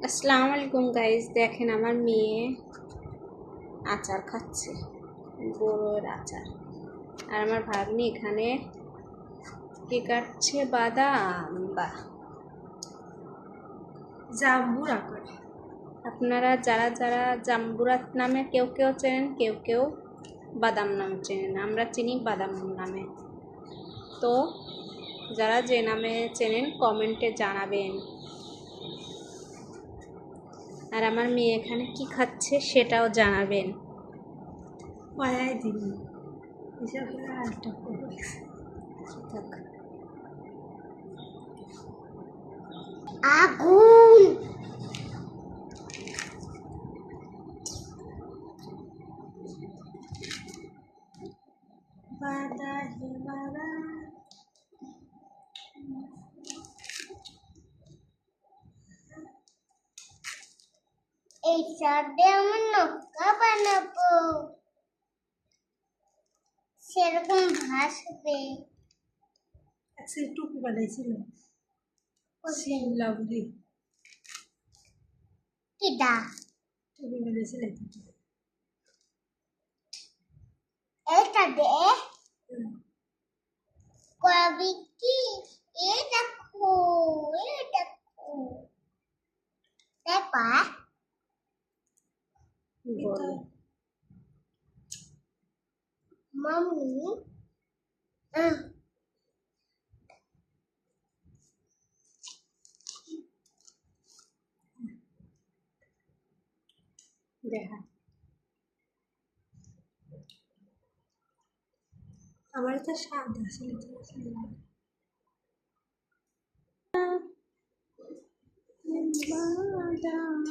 আসসালামু আলাইকুম গাইস, দেখেন আমার মেয়ে আচার খাচ্ছে, বড়োর আচার। আর আমার ভাগ্নি এখানে কি কাটছে? বাদাম। বা জাম্বুরা করে। আপনারা যারা যারা জাম্বুরা নামে কেউ কেউ চেনেন, কেউ কেউ বাদাম নাম চেনেন। আমরা চিনি বাদাম নামে। তো যারা যে নামে চেনেন কমেন্টে জানাবেন। আর আমার মেয়ে এখানে কি খাচ্ছে সেটাও জানাবেন। পায়াই দিবি এসব আরেকটা করবো। থাক। আগুন বাদা হিমারা এই চাঁদে আমার নৌকা বানাবো, সেরকম ভাসবে। সে টুপি বানাইছিল লাভলি কিডা টুপি বানাইছিল এটা দে কবি কি এ দেখো দেখো বলো। মাম্মি দেখা আমার তো স্বাদ আসলে বাদাম